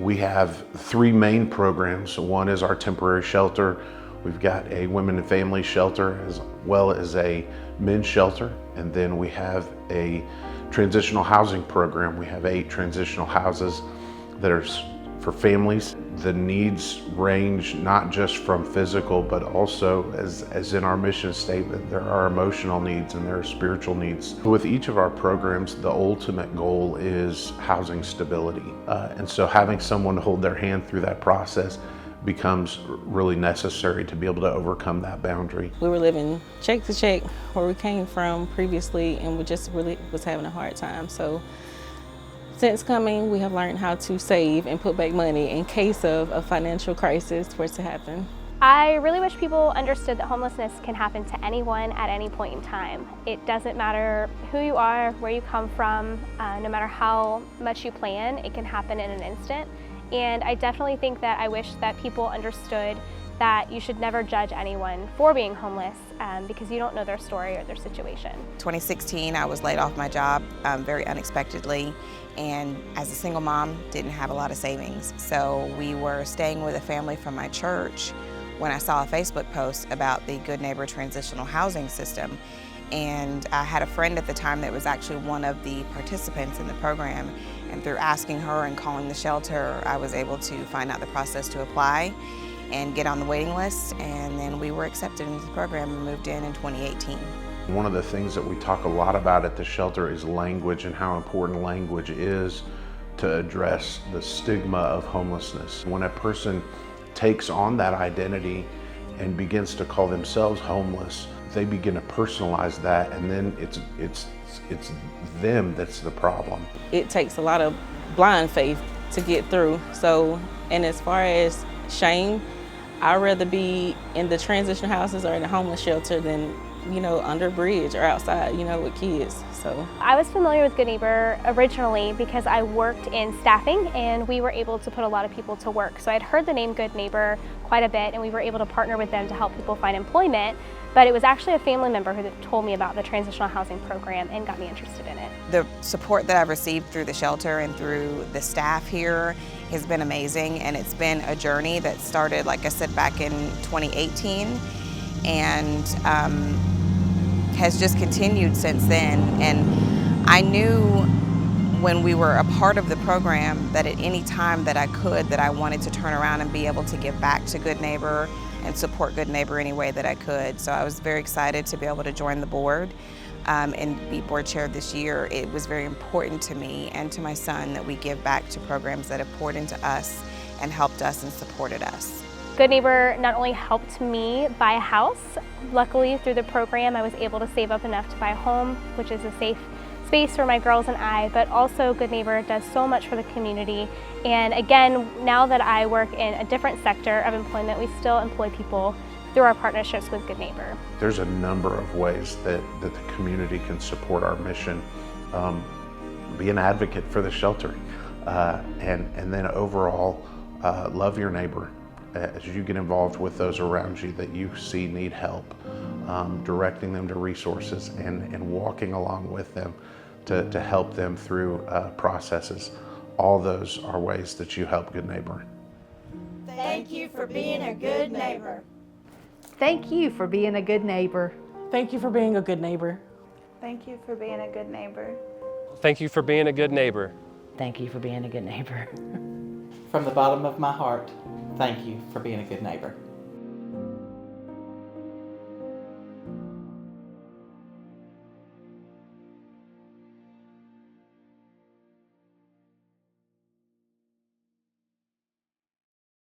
We have three main programs. One is our temporary shelter. We've got a women and family shelter as well as a men's shelter. And then we have a transitional housing program. We have 8 transitional houses that are for families. The needs range not just from physical, but also as in our mission statement, there are emotional needs and there are spiritual needs. With each of our programs, the ultimate goal is housing stability. And so having someone to hold their hand through that process becomes really necessary to be able to overcome that boundary. We were living check to check where we came from previously, and we just really was having a hard time. So since coming, we have learned how to save and put back money in case of a financial crisis were to happen. I really wish people understood that homelessness can happen to anyone at any point in time. It doesn't matter who you are, where you come from, no matter how much you plan, it can happen in an instant. And I definitely think that I wish that people understood that you should never judge anyone for being homeless because you don't know their story or their situation. 2016, I was laid off my job very unexpectedly, and as a single mom, didn't have a lot of savings. So we were staying with a family from my church when I saw a Facebook post about the Good Neighbor Transitional Housing System. And I had a friend at the time that was actually one of the participants in the program, and through asking her and calling the shelter, I was able to find out the process to apply and get on the waiting list, and then we were accepted into the program and moved in 2018. One of the things that we talk a lot about at the shelter is language and how important language is to address the stigma of homelessness. When a person takes on that identity and begins to call themselves homeless, they begin to personalize that, and then it's them that's the problem. It takes a lot of blind faith to get through. So, and as far as shame, I'd rather be in the transition houses or in a homeless shelter than, under a bridge or outside, with kids. So I was familiar with Good Neighbor originally because I worked in staffing and we were able to put a lot of people to work. So I'd heard the name Good Neighbor quite a bit, and we were able to partner with them to help people find employment. But it was actually a family member who told me about the transitional housing program and got me interested in it. The support that I've received through the shelter and through the staff here has been amazing, and it's been a journey that started, like I said, back in 2018 and has just continued since then. And I knew when we were a part of the program that at any time that I could, that I wanted to turn around and be able to give back to Good Neighbor and support Good Neighbor any way that I could. So I was very excited to be able to join the board and be board chair this year. It was very important to me and to my son that we give back to programs that have poured into us and helped us and supported us. Good Neighbor not only helped me buy a house, luckily through the program I was able to save up enough to buy a home, which is a safe space for my girls and I, but also Good Neighbor does so much for the community. And again, now that I work in a different sector of employment, we still employ people through our partnerships with Good Neighbor. There's a number of ways that the community can support our mission. Be an advocate for the shelter, and then overall, love your neighbor. As you get involved with those around you that you see need help, directing them to resources and walking along with them to help them through processes. All those are ways that you help Good Neighbor. Thank you for being a good neighbor. Thank you for being a good neighbor. thank you for being a good neighbor. Thank you for being a good neighbor. Thank you for being a good neighbor. Thank you for being a good neighbor. From the bottom of my heart, thank you for being a good neighbor.